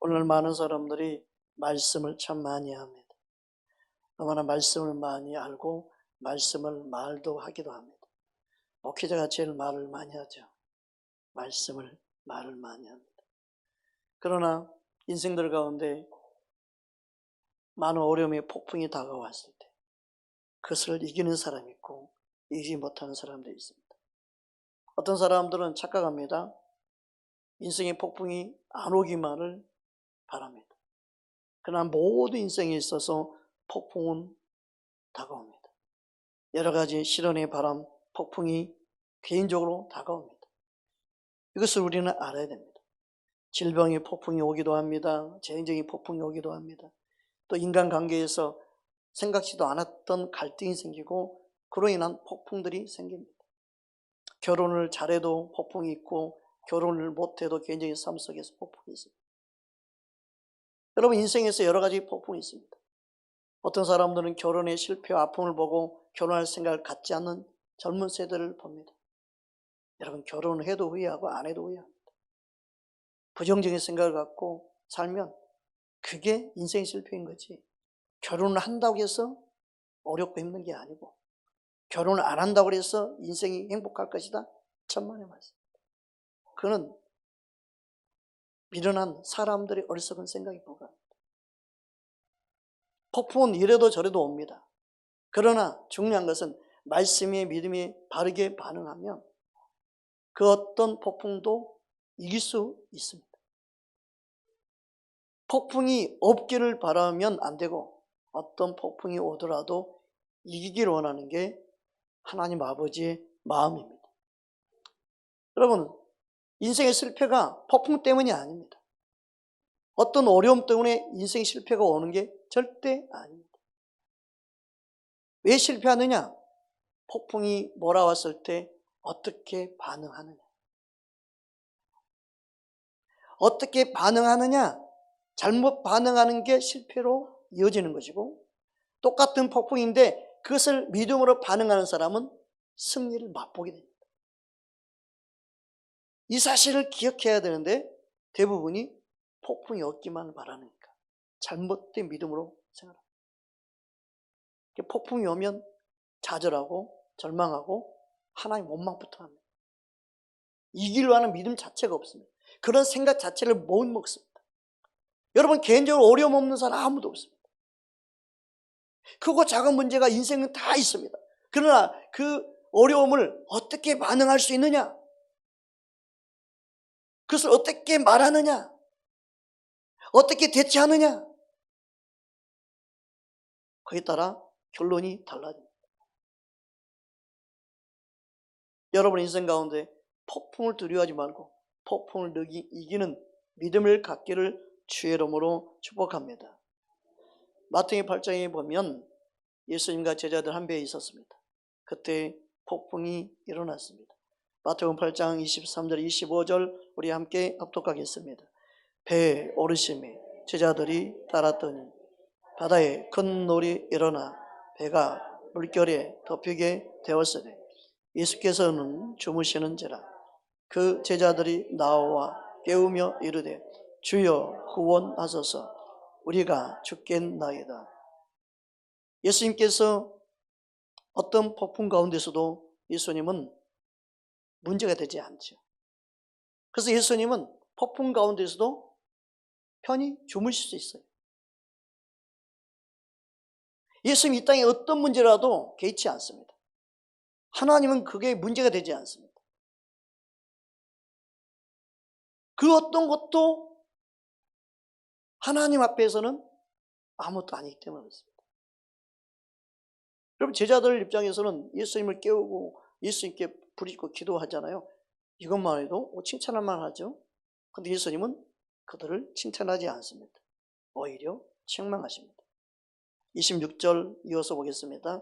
오늘 많은 사람들이 말씀을 참 많이 합니다. 너무나 말씀을 많이 알고 말씀을 말도 하기도 합니다. 목회자가 제일 말을 많이 하죠. 말을 많이 합니다. 그러나 인생들 가운데 많은 어려움의 폭풍이 다가왔을 때 그것을 이기는 사람이 있고 이기지 못하는 사람들이 있습니다. 어떤 사람들은 착각합니다. 인생의 폭풍이 안 오기만을 바랍니다. 그러나 모든 인생에 있어서 폭풍은 다가옵니다. 여러 가지 시련의 바람, 폭풍이 개인적으로 다가옵니다. 이것을 우리는 알아야 됩니다. 질병의 폭풍이 오기도 합니다. 재정적인 폭풍이 오기도 합니다. 또 인간관계에서 생각지도 않았던 갈등이 생기고 그로 인한 폭풍들이 생깁니다. 결혼을 잘해도 폭풍이 있고 결혼을 못해도 개인적인 삶 속에서 폭풍이 있습니다. 여러분 인생에서 여러 가지 폭풍이 있습니다. 어떤 사람들은 결혼의 실패와 아픔을 보고 결혼할 생각을 갖지 않는 젊은 세대를 봅니다. 여러분 결혼을 해도 후회하고 안 해도 후회합니다. 부정적인 생각을 갖고 살면 그게 인생의 실패인 거지. 결혼을 한다고 해서 어렵고 힘든 게 아니고 결혼을 안 한다고 해서 인생이 행복할 것이다. 천만의 말씀. 그는 미련한 사람들의 어리석은 생각이 불과합니다. 폭풍은 이래도 저래도 옵니다. 그러나 중요한 것은 말씀의 믿음이 바르게 반응하면 그 어떤 폭풍도 이길 수 있습니다. 폭풍이 없기를 바라면 안 되고 어떤 폭풍이 오더라도 이기기를 원하는 게 하나님 아버지의 마음입니다. 여러분 인생의 실패가 폭풍 때문이 아닙니다. 어떤 어려움 때문에 인생의 실패가 오는 게 절대 아닙니다. 왜 실패하느냐? 폭풍이 몰아왔을 때 어떻게 반응하느냐. 어떻게 반응하느냐? 잘못 반응하는 게 실패로 이어지는 것이고 똑같은 폭풍인데 그것을 믿음으로 반응하는 사람은 승리를 맛보게 됩니다. 이 사실을 기억해야 되는데 대부분이 폭풍이 없기만 바라니까 잘못된 믿음으로 생각합니다. 폭풍이 오면 좌절하고 절망하고 하나님 원망부터 합니다. 이기려 하는 믿음 자체가 없습니다. 그런 생각 자체를 못 먹습니다. 여러분 개인적으로 어려움 없는 사람 아무도 없습니다. 크고 작은 문제가 인생은 다 있습니다. 그러나 그 어려움을 어떻게 반응할 수 있느냐? 그것을 어떻게 말하느냐? 어떻게 대처하느냐? 거기에 따라 결론이 달라집니다. 여러분 인생 가운데 폭풍을 두려워하지 말고 폭풍을 이기는 믿음을 갖기를 주의 이름으로 축복합니다. 마태복음 8장에 보면 예수님과 제자들 한 배에 있었습니다. 그때 폭풍이 일어났습니다. 마태복음 8장 23절 25절 우리 함께 합독하겠습니다. 배에 오르심에 제자들이 따랐더니 바다에 큰 놀이 일어나 배가 물결에 덮이게 되었으되 예수께서는 주무시는지라. 그 제자들이 나와 깨우며 이르되 주여 구원하소서 우리가 죽겠나이다. 예수님께서 어떤 폭풍 가운데서도 예수님은 문제가 되지 않죠. 그래서 예수님은 폭풍 가운데서도 편히 주무실 수 있어요. 예수님 이 땅에 어떤 문제라도 개의치 않습니다. 하나님은 그게 문제가 되지 않습니다. 그 어떤 것도 하나님 앞에서는 아무것도 아니기 때문에 그렇습니다. 여러분 제자들 입장에서는 예수님을 깨우고 예수님께 부르짖고 기도하잖아요. 이것만 해도 칭찬할 만하죠. 그런데 예수님은 그들을 칭찬하지 않습니다. 오히려 책망하십니다. 26절 이어서 보겠습니다.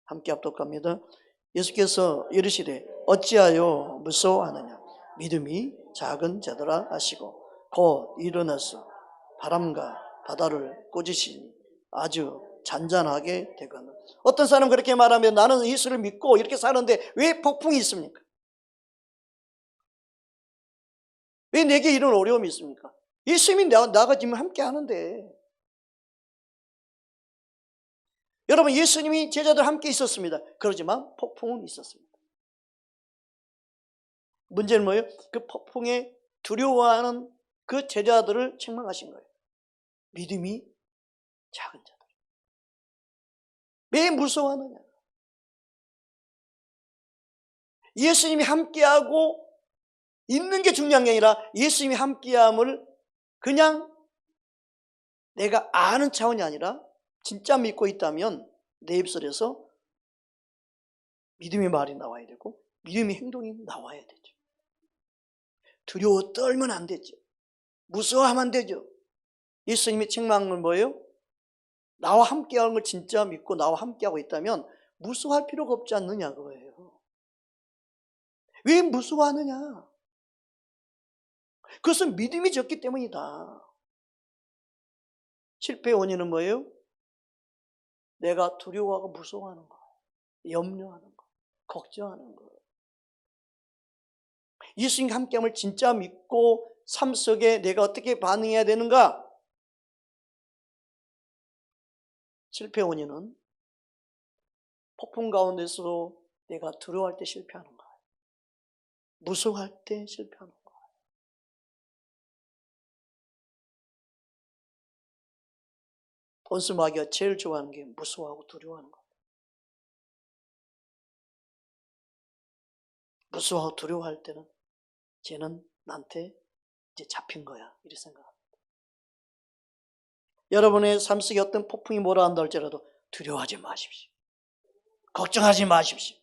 함께 합독합니다. 예수께서 이르시되 어찌하여 무서워하느냐 믿음이 작은 자들아 하시고 곧 일어나서 바람과 바다를 꾸짖으시니 아주 잔잔하게 되거늘. 어떤 사람은 그렇게 말하면 나는 예수를 믿고 이렇게 사는데 왜 폭풍이 있습니까? 왜 내게 이런 어려움이 있습니까? 예수님이 나가 지금 함께 하는데. 여러분, 예수님이 제자들 함께 있었습니다. 그러지만 폭풍은 있었습니다. 문제는 뭐예요? 그 폭풍에 두려워하는 그 제자들을 책망하신 거예요. 믿음이 작은 자들. 왜 무서워하느냐? 예수님이 함께하고 있는 게 중요한 게 아니라 예수님이 함께함을 그냥 내가 아는 차원이 아니라 진짜 믿고 있다면 내 입술에서 믿음의 말이 나와야 되고 믿음의 행동이 나와야 되죠. 두려워 떨면 안 되죠. 무서워하면 안 되죠. 예수님이 책망한 건 뭐예요? 나와 함께하는 걸 진짜 믿고 나와 함께하고 있다면 무서워할 필요가 없지 않느냐 그거예요. 왜 무서워하느냐? 그것은 믿음이 적기 때문이다. 실패의 원인은 뭐예요? 내가 두려워하고 무서워하는 거, 염려하는 거, 걱정하는 거. 예수님과 함께함을 진짜 믿고 삶 속에 내가 어떻게 반응해야 되는가? 실패의 원인은 폭풍 가운데서도 내가 두려워할 때 실패하는 거예요. 무서워할 때 실패하는 거예요. 온수 마귀가 제일 좋아하는 게 무서워하고 두려워하는 거예요. 무서워하고 두려워할 때는 쟤는 나한테 이제 잡힌 거야 이렇게 생각합니다. 여러분의 삶 속에 어떤 폭풍이 몰아온다 할지라도 두려워하지 마십시오. 걱정하지 마십시오.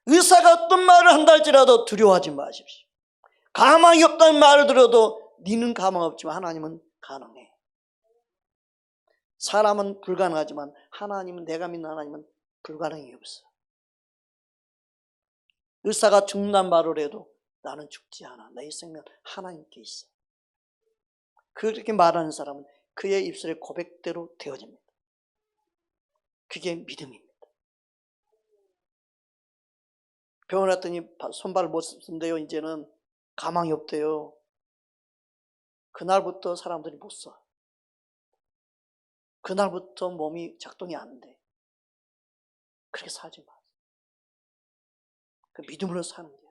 의사가 어떤 말을 한다 할지라도 두려워하지 마십시오. 가망이 없다는 말을 들어도 니는 가망 없지만 하나님은 가능해. 사람은 불가능하지만 하나님은, 내가 믿는 하나님은 불가능이 없어. 의사가 죽는다는 말을 해도 나는 죽지 않아. 내 생명 하나님께 있어. 그렇게 말하는 사람은 그의 입술의 고백대로 되어집니다. 그게 믿음입니다. 병원 갔더니 손발을 못 쓴대요. 이제는 가망이 없대요. 그날부터 사람들이 못 써. 그날부터 몸이 작동이 안 돼. 그렇게 살지 마. 그 믿음으로 사는 거예요.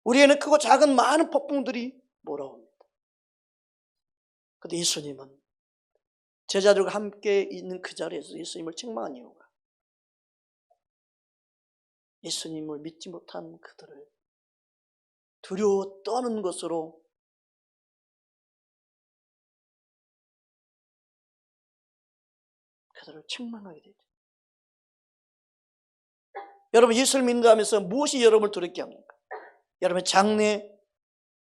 우리에는 크고 작은 많은 폭풍들이 몰아옵니다. 그런데 예수님은 제자들과 함께 있는 그 자리에서 예수님을 책망한 이유가 예수님을 믿지 못한 그들을 두려워 떠는 것으로 그들을 책망하게 되죠. 여러분, 예수를 믿는다면서 무엇이 여러분을 두렵게 합니까? 여러분, 장래,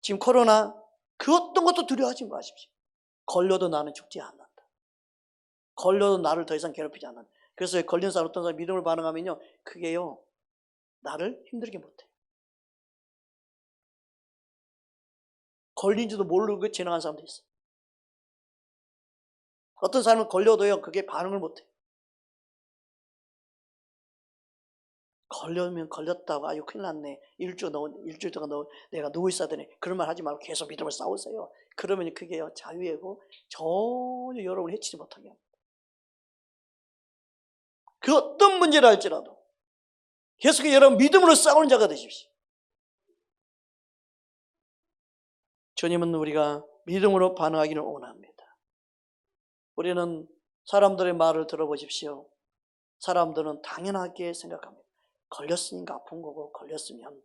지금 코로나, 그 어떤 것도 두려워하지 마십시오. 걸려도 나는 죽지 않는다. 걸려도 나를 더 이상 괴롭히지 않는다. 그래서 걸린 사람, 어떤 사람 믿음을 반응하면요, 그게요, 나를 힘들게 못해요. 걸린지도 모르고 지나간 사람도 있어요. 어떤 사람은 걸려도요, 그게 반응을 못해요. 걸려면 걸렸다고, 아유, 큰일 났네. 일주일 동안 내가 누워 있어야 되네. 그런 말 하지 말고 계속 믿음을 싸우세요. 그러면 그게요, 자유이고 전혀 여러분을 해치지 못하게 합니다. 그 어떤 문제를 할지라도 계속 여러분 믿음으로 싸우는 자가 되십시오. 주님은 우리가 믿음으로 반응하기를 원합니다. 우리는 사람들의 말을 들어보십시오. 사람들은 당연하게 생각합니다. 걸렸으니까 아픈 거고, 걸렸으면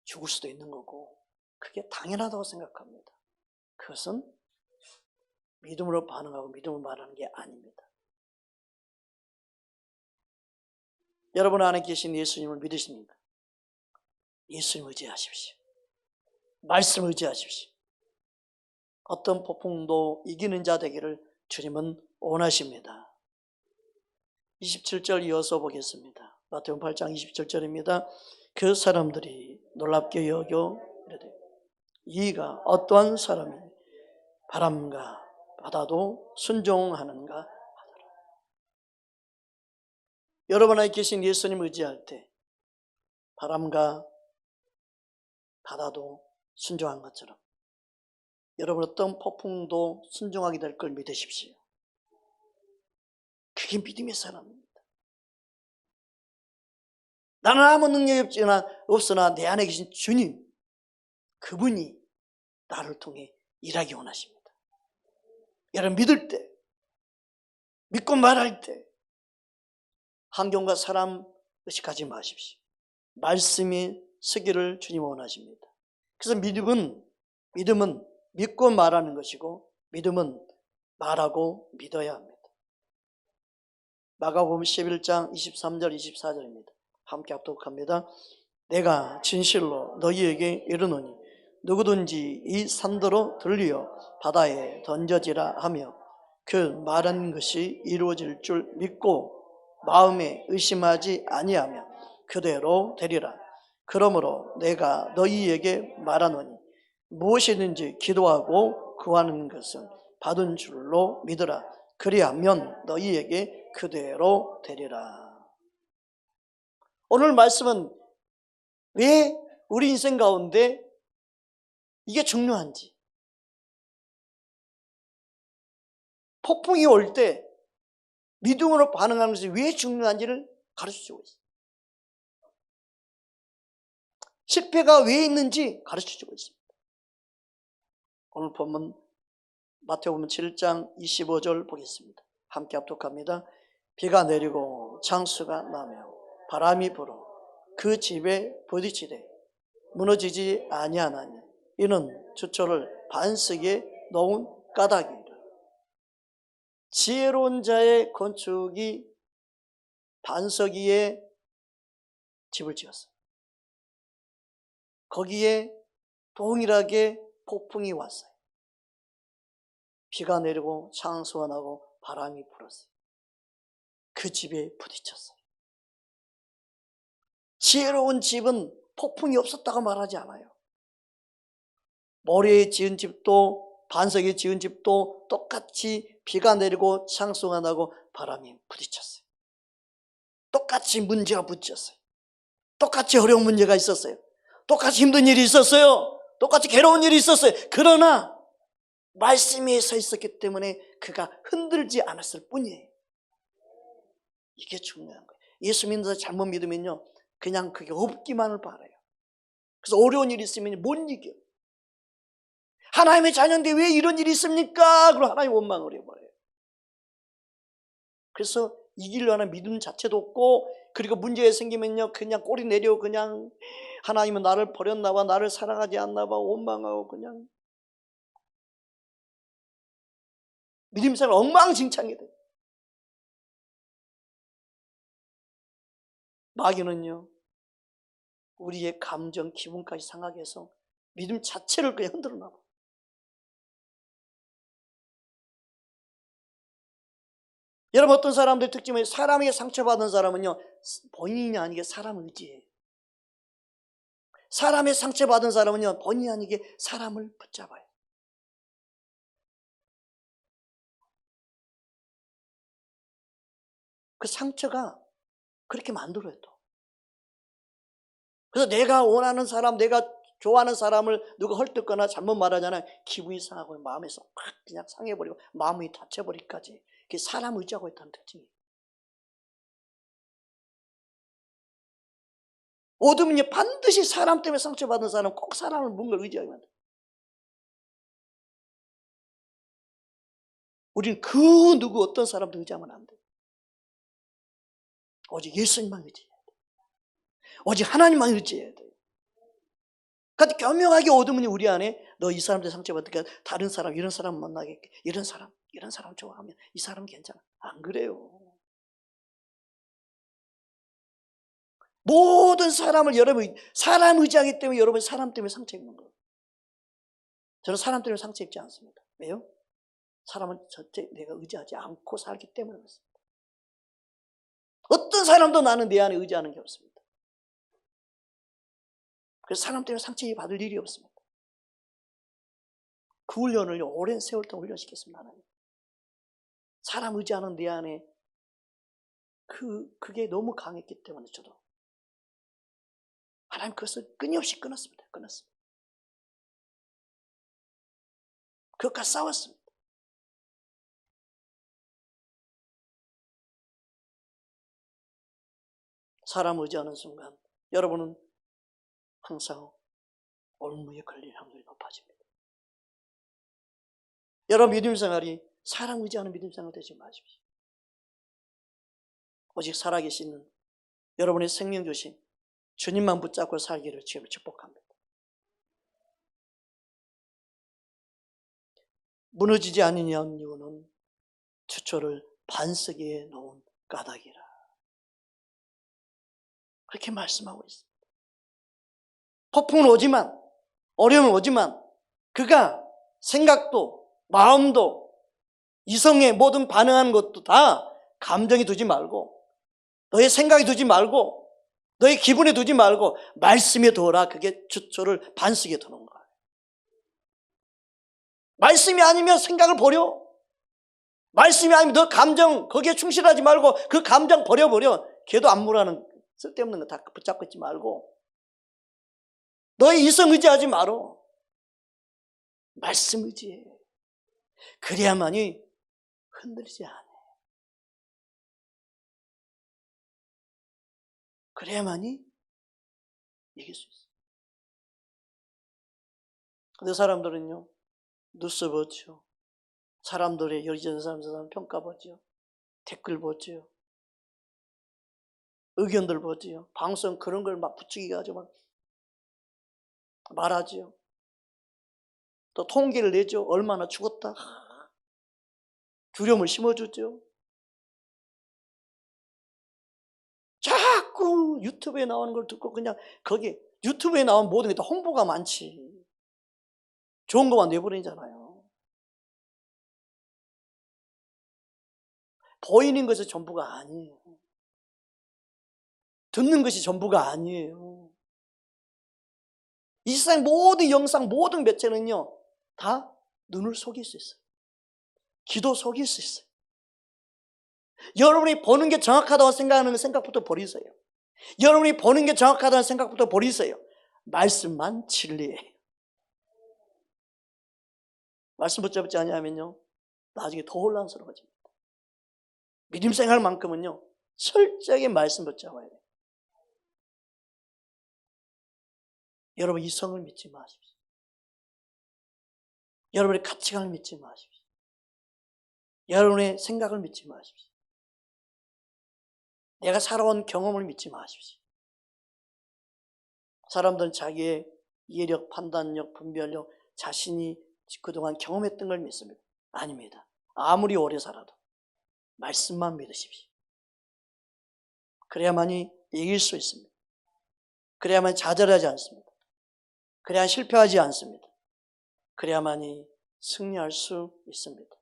죽을 수도 있는 거고, 그게 당연하다고 생각합니다. 그것은 믿음으로 반응하고 믿음을 말하는 게 아닙니다. 여러분 안에 계신 예수님을 믿으십니까? 예수님 의지하십시오. 말씀 의지하십시오. 어떤 폭풍도 이기는 자 되기를 주님은 원하십니다. 27절 이어서 보겠습니다. 마태복음 8장 27절입니다. 그 사람들이 놀랍게 여겨 이르되 이가 어떠한 사람이 바람과 바다도 순종하는가 하더라. 여러분 안에 계신 예수님 의지할 때 바람과 바다도 순종한 것처럼 여러분 어떤 폭풍도 순종하게 될 걸 믿으십시오. 그게 믿음의 사람입니다. 나는 아무 능력이 없으나 내 안에 계신 주님, 그분이 나를 통해 일하기 원하십니다. 여러분 믿을 때, 믿고 말할 때 환경과 사람 의식하지 마십시오. 말씀이 서기를 주님 원하십니다. 그래서 믿음은 믿고 말하는 것이고, 믿음은 말하고 믿어야 합니다. 마가복음 11장 23절 24절입니다. 함께 합독합니다. 내가 진실로 너희에게 이르노니 누구든지 이 산더러 들리어 바다에 던져지라 하며 그 말한 것이 이루어질 줄 믿고 마음에 의심하지 아니하며 그대로 되리라. 그러므로 내가 너희에게 말하노니 무엇이든지 기도하고 구하는 것은 받은 줄로 믿으라. 그리하면 너희에게 그대로 되리라. 오늘 말씀은 왜 우리 인생 가운데 이게 중요한지, 폭풍이 올 때 믿음으로 반응하는 것이 왜 중요한지를 가르쳐주고 있어요. 실패가 왜 있는지 가르쳐주고 있습니다. 오늘 본문 마태복음 7장 25절 보겠습니다. 함께 합독합니다. 비가 내리고 장수가 나며 바람이 불어 그 집에 부딪히되 무너지지 아니하나니 이는 주초를 반석에 놓은 까닭이라. 지혜로운 자의 건축이 반석 위에 집을 지었어요. 거기에 동일하게 폭풍이 왔어요. 비가 내리고 창수가 나고 바람이 불었어요. 그 집에 부딪혔어요. 지혜로운 집은 폭풍이 없었다고 말하지 않아요. 모래에 지은 집도 반석에 지은 집도 똑같이 비가 내리고 창수가 나고 바람이 부딪혔어요. 똑같이 문제가 부딪혔어요. 똑같이 어려운 문제가 있었어요. 똑같이 힘든 일이 있었어요. 똑같이 괴로운 일이 있었어요. 그러나 말씀에 서 있었기 때문에 그가 흔들지 않았을 뿐이에요. 이게 중요한 거예요. 예수 믿는다 잘못 믿으면요, 그냥 그게 없기만을 바라요. 그래서 어려운 일이 있으면 못 이겨요. 하나님의 자녀인데 왜 이런 일이 있습니까? 그럼 하나님 원망을 해버려요. 그래서 이기려는 믿음 자체도 없고, 그리고 문제가 생기면요 그냥 꼬리 내려 그냥 하나님은 나를 버렸나 봐, 나를 사랑하지 않나 봐 원망하고 그냥 믿음 생활 엉망진창이 돼요. 마귀는요 우리의 감정, 기분까지 상하게 해서 믿음 자체를 그냥 흔들어 놔요. 여러분 어떤 사람들 특징은 사람에게 상처받은 사람은요 본인이 아니게 사람 의지예요. 사람의 상처받은 사람은요 본인이 아니게 사람을 붙잡아요. 그 상처가 그렇게 만들어요 또. 그래서 내가 원하는 사람, 내가 좋아하는 사람을 누가 헐뜯거나 잘못 말하잖아요. 기분이 상하고 마음에서 확 그냥 상해버리고 마음이 다쳐버리기까지. 그게 사람 의지하고 있다는 특징이에요. 어둠은요 반드시 사람 때문에 상처받은 사람은 꼭 사람을 뭔가 의지하게 만들어요. 우리는 그 누구 어떤 사람도 의지하면 안 돼요. 오직 예수님만 의지해야 돼요. 오직 하나님만 의지해야 돼요. 그러니까 교묘하게 어둠은 우리 안에 너 이 사람들 상처받으니까 다른 사람 이런 사람 만나겠게 이런 사람 좋아하면 이 사람 괜찮아. 안 그래요. 모든 사람을 여러분 사람 의지하기 때문에 여러분 사람 때문에 상처 입는 거예요. 저는 사람 때문에 상처 입지 않습니다. 왜요? 사람은 절대 내가 의지하지 않고 살기 때문에 그렇습니다. 어떤 사람도 나는 내 안에 의지하는 게 없습니다. 그래서 사람 때문에 상처 받을 일이 없습니다. 그 훈련을 오랜 세월 동안 훈련시켰습니다. 하나님. 사람 의지하는 내 안에 그게 너무 강했기 때문에 저도 하나님 그것을 끊임없이 끊었습니다. 그것과 싸웠습니다. 사람 의지하는 순간 여러분은 항상 올무에 걸릴 확률이 높아집니다. 여러분 믿음 생활이 사람 의지하는 믿음 생활 되지 마십시오. 오직 살아계시는 여러분의 생명 주신 주님만 붙잡고 살기를 주님을 축복합니다. 무너지지 않는 이유는 추초를 반석에 놓은 까닭이라. 그렇게 말씀하고 있습니다. 폭풍은 오지만, 어려움은 오지만 그가 생각도 마음도 이성의 모든 반응하는 것도 다 감정에 두지 말고, 너의 생각에 두지 말고, 너의 기분에 두지 말고 말씀에 두어라. 그게 추초를 반석에 두는 거예요. 말씀이 아니면 생각을 버려. 말씀이 아니면 너 감정 거기에 충실하지 말고 그 감정 버려버려. 걔도 안무라는 쓸데없는 거 다 붙잡고 있지 말고 너의 이성 의지하지 말어. 말씀 의지해. 그래야만이 흔들리지 않아. 그래야만이 이길 수 있어. 근데 사람들은요, 뉴스 보죠. 사람들의 여기저기 사람 평가 보죠. 댓글 보죠. 의견들 보죠. 방송 그런 걸 막 부추기가지고 막 말하죠. 또 통계를 내죠. 얼마나 죽었다. 두려움을 심어주죠. 자꾸 유튜브에 나오는 걸 듣고 그냥 거기 유튜브에 나온 모든 게 다 홍보가 많지. 좋은 것만 내버리잖아요. 보이는 것이 전부가 아니에요. 듣는 것이 전부가 아니에요. 이 세상 모든 영상, 모든 매체는요, 다 눈을 속일 수 있어요. 귀도 속일 수 있어요. 여러분이 보는 게 정확하다고 생각하는 생각부터 버리세요. 여러분이 보는 게 정확하다는 생각부터 버리세요. 말씀만 진리예요. 말씀 붙잡지 않으면요, 나중에 더 혼란스러워집니다. 믿음 생활만큼은요, 철저하게 말씀 붙잡아야 돼요. 여러분 이성을 믿지 마십시오. 여러분의 가치관을 믿지 마십시오. 여러분의 생각을 믿지 마십시오. 내가 살아온 경험을 믿지 마십시오. 사람들은 자기의 이해력, 판단력, 분별력, 자신이 그동안 경험했던 걸 믿습니다. 아닙니다. 아무리 오래 살아도 말씀만 믿으십시오. 그래야만이 이길 수 있습니다. 그래야만 좌절하지 않습니다. 그래야 실패하지 않습니다. 그래야만이 승리할 수 있습니다.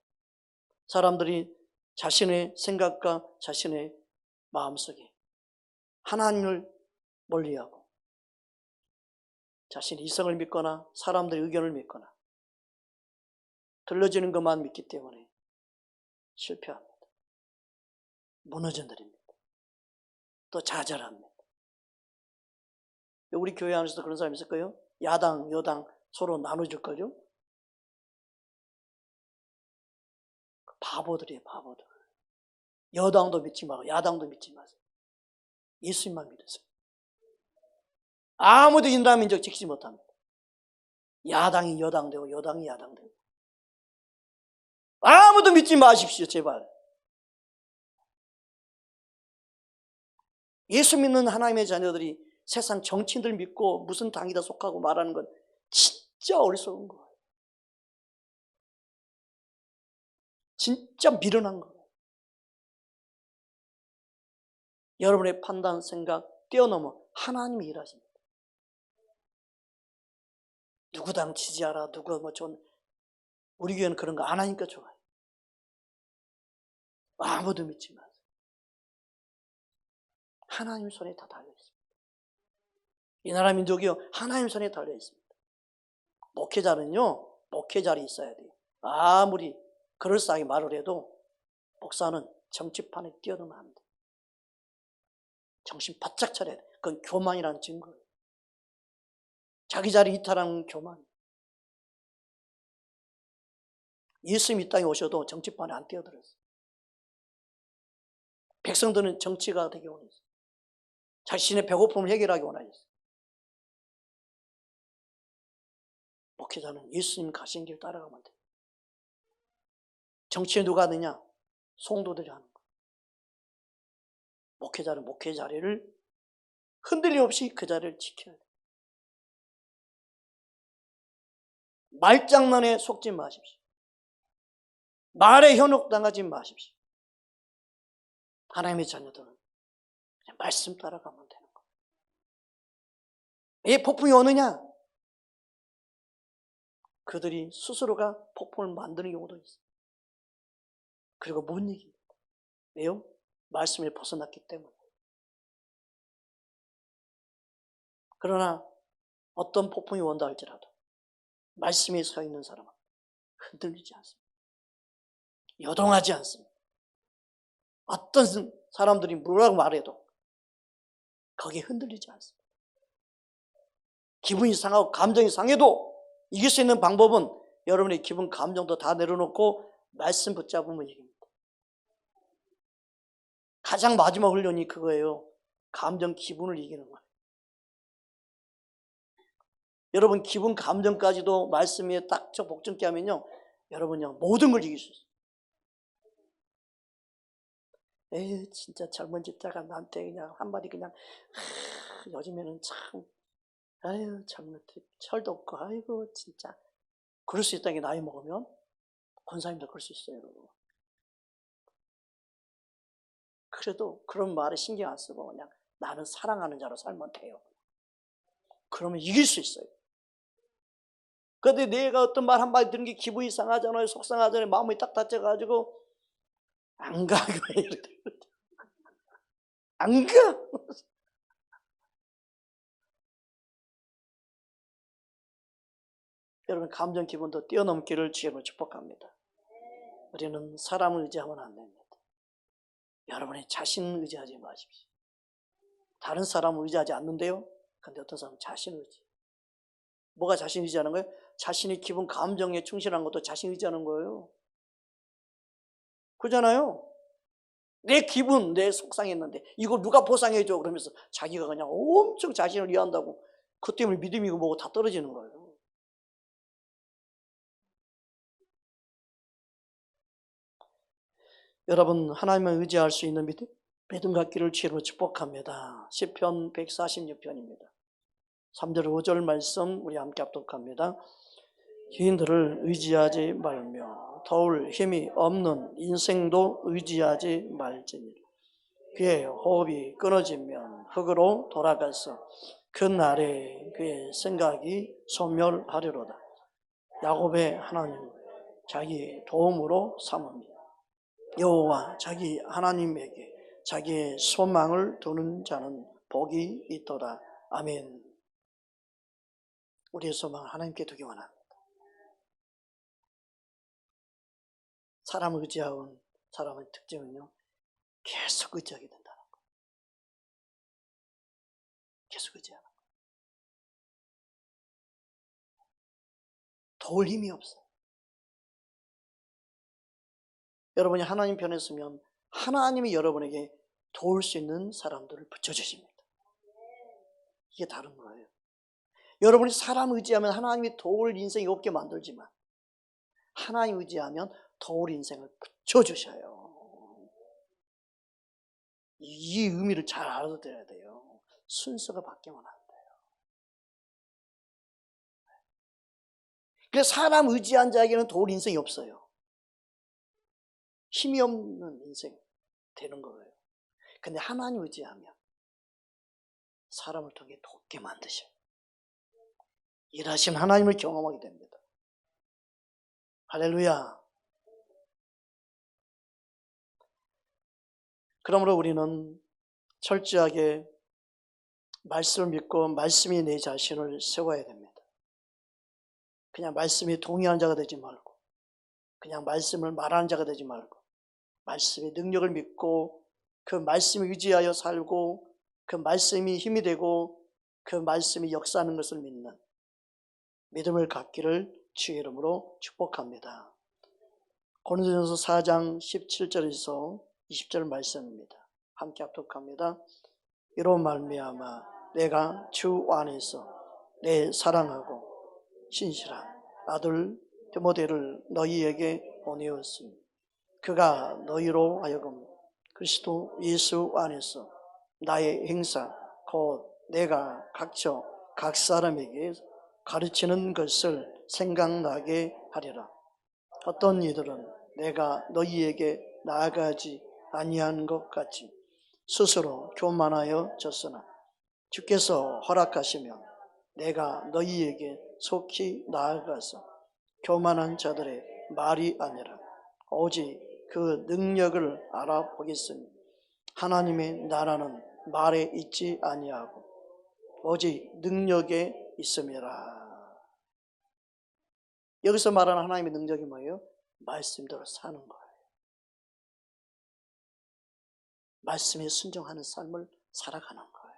사람들이 자신의 생각과 자신의 마음속에 하나님을 멀리하고 자신의 이성을 믿거나 사람들의 의견을 믿거나 들려지는 것만 믿기 때문에 실패합니다. 무너져 내립니다. 또 좌절합니다. 우리 교회 안에서도 그런 사람이 있을 거예요. 야당, 여당 서로 나눠줄 거죠. 바보들이에요, 바보들. 여당도 믿지 마고 야당도 믿지 마세요. 예수님만 믿으세요. 아무도 인간민족 지키지 못합니다. 야당이 여당 되고 여당이 야당 되고. 아무도 믿지 마십시오, 제발. 예수 믿는 하나님의 자녀들이 세상 정치인들 믿고 무슨 당이다 속하고 말하는 건 진짜 어리석은 거예요. 진짜 미련한 거예요. 여러분의 판단, 생각 뛰어넘어 하나님이 일하십니다. 누구 당 지지하라, 누구 뭐 좋은, 우리 교회는 그런 거 안 하니까 좋아요. 아무도 믿지 마세요. 하나님 손에 다 달려 있습니다. 이 나라 민족이요, 하나님 손에 달려 있습니다. 목회자는요, 목회자리 있어야 돼요. 아무리 그럴싸하게 말을 해도 목사는 정치판에 뛰어들면 안 돼. 정신 바짝 차려야 돼. 그건 교만이라는 증거예요. 자기 자리 이탈하는 교만. 예수님이 이 땅에 오셔도 정치판에 안 뛰어들었어요. 백성들은 정치가 되기 원했어요. 자신의 배고픔을 해결하기 원하셨어요. 목회자는 예수님 가신 길 따라가면 돼요. 정치에 누가 하느냐? 성도들이 하는 거예요. 목회자는 목회 자리를 흔들림 없이 그 자리를 지켜야 돼요. 말장난에 속지 마십시오. 말에 현혹당하지 마십시오. 하나님의 자녀들은 그냥 말씀 따라가면 되는 거예요. 왜 폭풍이 오느냐? 그들이 스스로가 폭풍을 만드는 경우도 있어요. 그리고 못 이깁니다. 왜요? 말씀을 벗어났기 때문에. 그러나 어떤 폭풍이 온다 할지라도 말씀에 서 있는 사람은 흔들리지 않습니다. 요동하지 않습니다. 어떤 사람들이 뭐라고 말해도 거기에 흔들리지 않습니다. 기분이 상하고 감정이 상해도 이길 수 있는 방법은 여러분의 기분, 감정도 다 내려놓고 말씀 붙잡으면 이깁니다. 가장 마지막 훈련이 그거예요. 감정, 기분을 이기는 거예요. 여러분 기분, 감정까지도 말씀에 딱 저 복종케 하면요, 여러분요 모든 걸 이길 수 있어요. 에이 진짜 젊은 집자가 나한테 그냥 한마디 그냥 요즘에는 참 아유 젊은 철도 없고 아이고 진짜 그럴 수 있다는 게 나이 먹으면 권사님도 그럴 수 있어요. 여러분. 그래도 그런 말에 신경 안 쓰고 그냥 나는 사랑하는 자로 살면 돼요. 그러면 이길 수 있어요. 그런데 내가 어떤 말 한마디 들은 게 기분이 상하잖아요. 속상하잖아요. 마음이 딱 다쳐가지고 안 가. 안 가. 여러분 감정 기분도 뛰어넘기를 주님으로 축복합니다. 우리는 사람을 의지하면 안 됩니다. 여러분의 자신을 의지하지 마십시오. 다른 사람을 의지하지 않는데요. 근데 어떤 사람은 자신을 의지. 뭐가 자신 의지하는 거예요? 자신의 기분, 감정에 충실한 것도 자신 의지하는 거예요. 그러잖아요. 내 기분, 내 속상했는데 이걸 누가 보상해줘? 그러면서 자기가 그냥 엄청 자신을 위한다고 그 때문에 믿음이고 뭐고 다 떨어지는 거예요. 여러분 하나님을 의지할 수 있는 믿음 갖기를 주로 축복합니다. 시편 146편입니다. 3절 5절 말씀 우리 함께 합독합니다. 기인들을 의지하지 말며 더울 힘이 없는 인생도 의지하지 말지니 그의 호흡이 끊어지면 흙으로 돌아가서 그 날에 그의 생각이 소멸하리로다. 야곱의 하나님 자기 도움으로 삼으며 여호와 자기 하나님에게 자기의 소망을 두는 자는 복이 있도다. 아멘. 우리의 소망을 하나님께 두기 원합니다. 사람을 의지하는 사람의 특징은요, 계속 의지하게 된다는 거예요. 계속 의지하는 거예요. 도울 힘이 없어요. 여러분이 하나님 편에 서면 하나님이 여러분에게 도울 수 있는 사람들을 붙여주십니다. 이게 다른 거예요. 여러분이 사람 의지하면 하나님이 도울 인생이 없게 만들지만 하나님 의지하면 도울 인생을 붙여주셔요. 이 의미를 잘 알아들어야 돼요. 순서가 바뀌면 안 돼요. 그래서 사람 의지한 자에게는 도울 인생이 없어요. 힘이 없는 인생 되는 거예요. 근데 하나님 의지하면 사람을 통해 돕게 만드셔요. 일하신 하나님을 경험하게 됩니다. 할렐루야. 그러므로 우리는 철저하게 말씀을 믿고 말씀이 내 자신을 세워야 됩니다. 그냥 말씀이 동의하는 자가 되지 말고 그냥 말씀을 말하는 자가 되지 말고 말씀의 능력을 믿고 그 말씀에 의지하여 살고 그 말씀이 힘이 되고 그 말씀이 역사하는 것을 믿는 믿음을 갖기를 주의 이름으로 축복합니다. 고린도전서 4장 17절에서 20절 말씀입니다. 함께 합독합니다. 이로 말미암아 내가 주 안에서 내 사랑하고 신실한 아들 디모데를 너희에게 보내었으니 그가 너희로 하여금 그리스도 예수 안에서 나의 행사 곧 내가 각처 각 사람에게 가르치는 것을 생각나게 하리라. 어떤 이들은 내가 너희에게 나아가지 아니한 것 같이 스스로 교만하여 졌으나 주께서 허락하시면 내가 너희에게 속히 나아가서 교만한 자들의 말이 아니라 오직 그 능력을 알아보겠으니 하나님의 나라는 말에 있지 아니하고 오직 능력에 있음이라. 여기서 말하는 하나님의 능력이 뭐예요? 말씀대로 사는 거예요. 말씀에 순종하는 삶을 살아가는 거예요.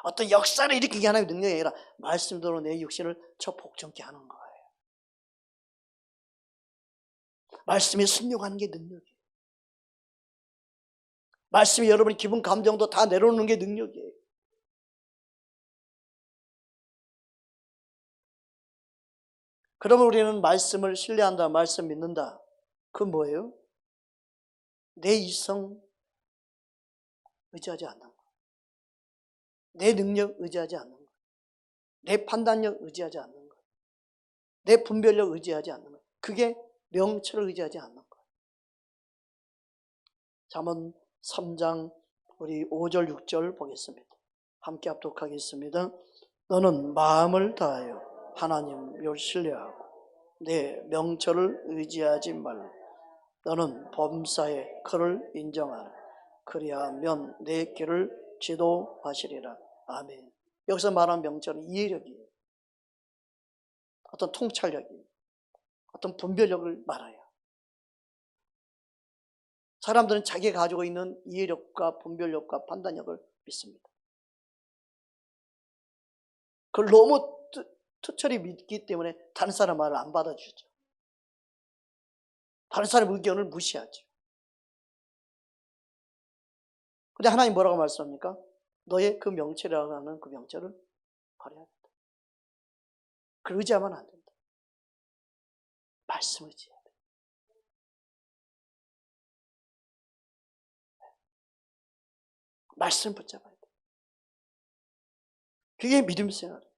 어떤 역사를 일으키게 하는 능력이 아니라 말씀대로 내 육신을 복종케 하는 거예요. 말씀에 순종하는 게 능력이에요. 말씀이 여러분의 기분 감정도 다 내려놓는 게 능력이에요. 그러면 우리는 말씀을 신뢰한다, 말씀 믿는다. 그건 뭐예요? 내 이성 의지하지 않는 거예요. 내 능력 의지하지 않는 거예요. 내 판단력 의지하지 않는 거예요. 내 분별력 의지하지 않는 거예요. 그게 명철을 의지하지 않는 거예요. 잠언 3장 우리 5절 6절 보겠습니다. 함께 합독하겠습니다. 너는 마음을 다하여 하나님을 신뢰하고 내 명철을 의지하지 말라. 너는 범사의 그를 인정하라. 그리하면 내 길을 지도하시리라. 아멘. 여기서 말한 명철은 이해력이에요. 어떤 통찰력이에요. 어떤 분별력을 말해요. 사람들은 자기가 가지고 있는 이해력과 분별력과 판단력을 믿습니다. 그걸 너무 투철히 믿기 때문에 다른 사람 말을 안 받아주죠. 다른 사람 의견을 무시하죠. 근데 하나님 뭐라고 말씀합니까? 너의 그 명철이라고 하는 그 명철을 버려야 된다. 그걸 의지하면 안 된다. 말씀 의지해야 돼. 말씀 붙잡아야 돼. 그게 믿음 생활이에요.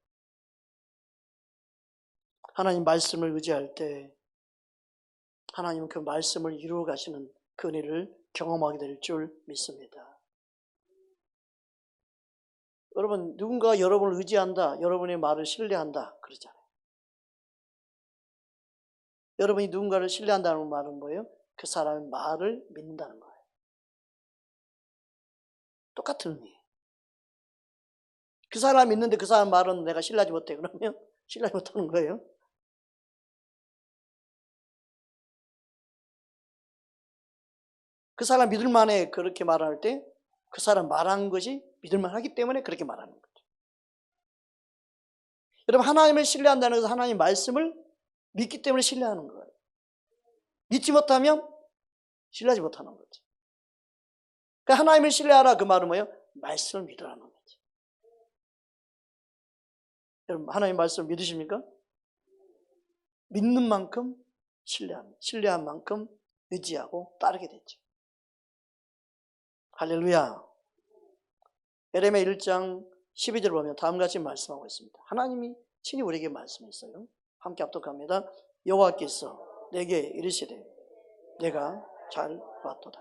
하나님 말씀을 의지할 때 하나님은 그 말씀을 이루어 가시는 그 은혜를 경험하게 될 줄 믿습니다. 여러분, 누군가 여러분을 의지한다, 여러분의 말을 신뢰한다 그러잖아요. 여러분이 누군가를 신뢰한다는 말은 뭐예요? 그 사람의 말을 믿는다는 거예요. 똑같은 의미예요. 그 사람 믿는데 그 사람 말은 내가 신뢰하지 못해. 그러면 신뢰하지 못하는 거예요. 그 사람 믿을만해 그렇게 말할 때 그 사람 말한 것이 믿을만하기 때문에 그렇게 말하는 거죠. 여러분, 하나님을 신뢰한다는 것은 하나님의 말씀을 믿기 때문에 신뢰하는 거예요. 믿지 못하면 신뢰하지 못하는 거죠. 그러니까 하나님을 신뢰하라 그 말은 뭐예요? 말씀을 믿으라는 거죠. 여러분, 하나님의 말씀을 믿으십니까? 믿는 만큼 신뢰합니다. 신뢰한 만큼 의지하고 따르게 되죠. 할렐루야. 예레미야 1장 12절 보면 다음과 같이 말씀하고 있습니다. 하나님이 친히 우리에게 말씀했어요. 함께 합독합니다. 여호와께서 내게 이르시되 내가 잘 봤도다.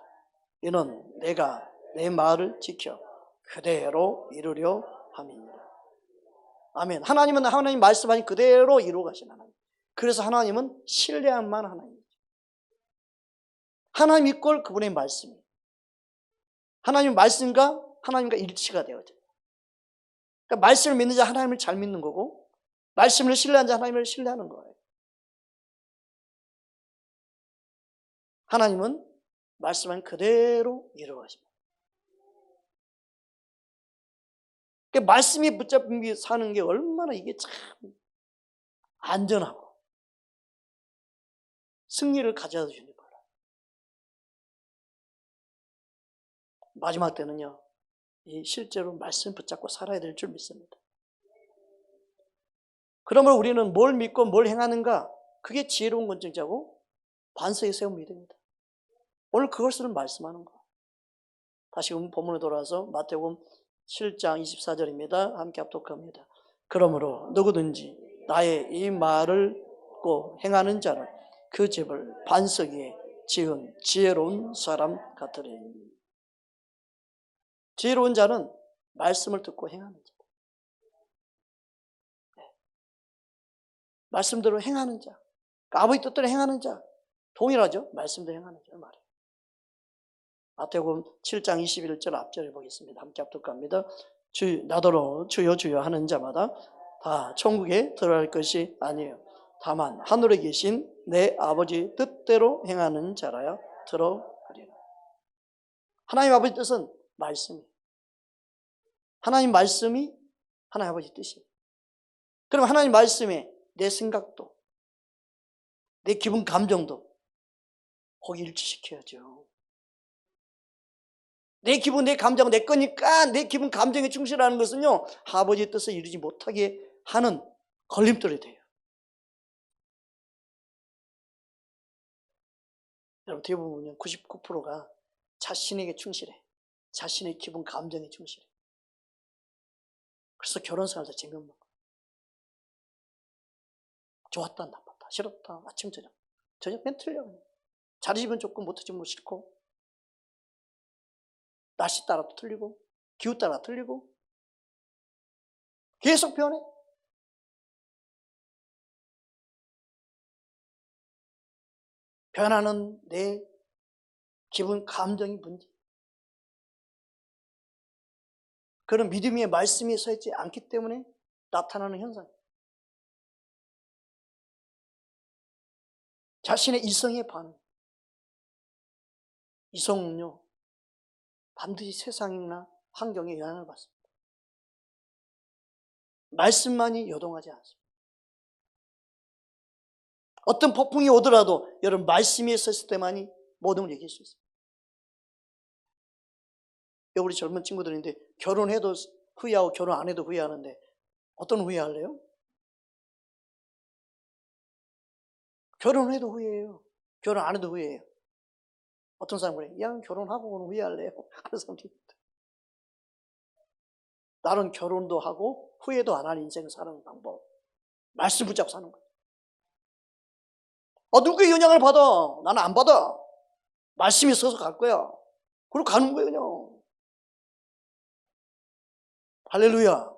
이는 내가 내 말을 지켜 그대로 이루려 함이니라. 아멘. 하나님은 하나님 말씀하신 그대로 이루어 가신 하나님. 그래서 하나님은 신뢰할 만한 하나님이죠. 하나님 이꼴 그분의 말씀이에요. 하나님 말씀과 하나님과 일치가 되어져요. 그러니까 말씀을 믿는 자 하나님을 잘 믿는 거고 말씀을 신뢰하는 자 하나님을 신뢰하는 거예요. 하나님은 말씀한 그대로 이루어 가십니다. 그러니까 말씀이 붙잡힌 게 사는 게 얼마나 이게 참 안전하고 승리를 가져다 주니 몰라요. 마지막 때는요, 이 실제로 말씀 붙잡고 살아야 될 줄 믿습니다. 그러므로 우리는 뭘 믿고 뭘 행하는가? 그게 지혜로운 건증자고 반석에 세운 믿음입니다. 오늘 그것을 말씀하는 거예요. 다시 본문으로 돌아와서 마태복음 7장 24절입니다. 함께 합독합니다. 그러므로 누구든지 나의 이 말을 꼭 행하는 자는 그 집을 반석 위에 지은 지혜로운 사람 같으리. 지혜로운 자는 말씀을 듣고 행하는 자. 말씀대로 행하는 자. 그러니까 아버지 뜻대로 행하는 자. 동일하죠? 말씀대로 행하는 자 말이에요. 마태복음 7장 21절 앞절을 보겠습니다. 함께 합독합니다. 나더러 주여 주여 하는 자마다 다 천국에 들어갈 것이 아니에요. 다만 하늘에 계신 내 아버지 뜻대로 행하는 자라야 들어가리라. 하나님 아버지 뜻은 말씀이에요. 하나님 말씀이 하나님 아버지 뜻이에요. 그럼 하나님 말씀에 내 생각도 내 기분 감정도 거기 일치시켜야죠. 내 기분, 내 감정, 내 거니까 내 기분, 감정에 충실하는 것은요, 아버지의 뜻을 이루지 못하게 하는 걸림돌이 돼요. 여러분, 대부분요, 99%가 자신에게 충실해. 자신의 기분, 감정에 충실해. 그래서 결혼 생활도 재미없는 거예요. 좋았다, 나빴다, 싫었다, 아침, 저녁. 저녁 맨 틀려요. 잘해주면 좋고, 못해주면 싫고. 날씨 따라 틀리고, 기후 따라 틀리고, 계속 변해. 변하는 내 기분, 감정이 문제. 그런 믿음의 말씀이 서있지 않기 때문에 나타나는 현상. 자신의 이성의 반응. 이성은요, 반드시 세상이나 환경에 영향을 받습니다. 말씀만이 요동하지 않습니다. 어떤 폭풍이 오더라도 여러분 말씀이 있었을 때만이 모든 걸 이길 수 있습니다. 우리 젊은 친구들인데 결혼해도 후회하고 결혼 안 해도 후회하는데 어떤 후회할래요? 결혼해도 후회해요. 결혼 안 해도 후회해요. 어떤 사람은 그래, 야 결혼하고는 후회할래요? 하는 사람도 있다. 나는 결혼도 하고 후회도 안 하는 인생을 사는 방법. 말씀 붙잡고 사는 거예요. 누구의 영향을 받아? 나는 안 받아. 말씀이 있어서 갈 거야. 그리고 가는 거예요, 그냥. 할렐루야.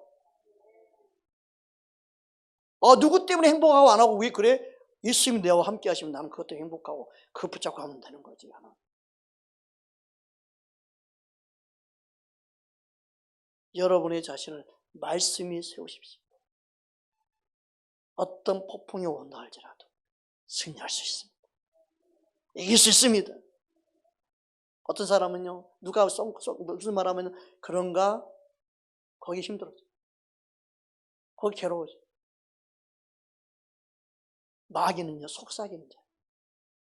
누구 때문에 행복하고 안 하고 왜 그래? 예수님이 내와 함께 하시면 나는 그것 때문에 행복하고 그거 붙잡고 하면 되는 거지. 하나. 여러분의 자신을 말씀이 세우십시오. 어떤 폭풍이 온다 할지라도 승리할 수 있습니다. 이길 수 있습니다. 어떤 사람은요, 누가 무슨 말 하면 그런가? 거기 힘들어져. 거기 괴로워져. 마귀는요, 속삭이는 자.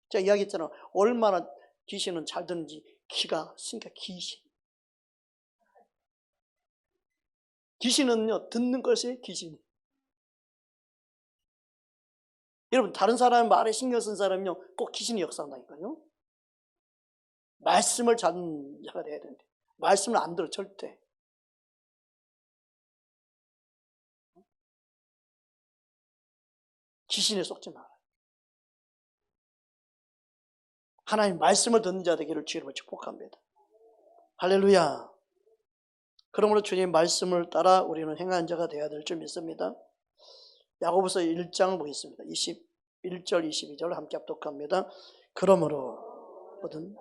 제가 이야기했잖아요. 얼마나 귀신은 잘 듣는지 귀가 쓰니까 귀신. 귀신은요, 듣는 것이 귀신이. 여러분, 다른 사람 말에 신경 쓴 사람은요, 꼭 귀신이 역사한다니까요. 말씀을 찾는 자가 돼야 되는데, 말씀을 안 들어, 절대. 귀신에 속지 마라. 하나님 말씀을 듣는 자 되기를 주님으로 축복합니다. 할렐루야. 그러므로 주님 말씀을 따라 우리는 행하는 자가 되어야 될 줄 믿습니다. 야고보서 1장을 보겠습니다. 21절 22절 함께 합독합니다. 그러므로 모든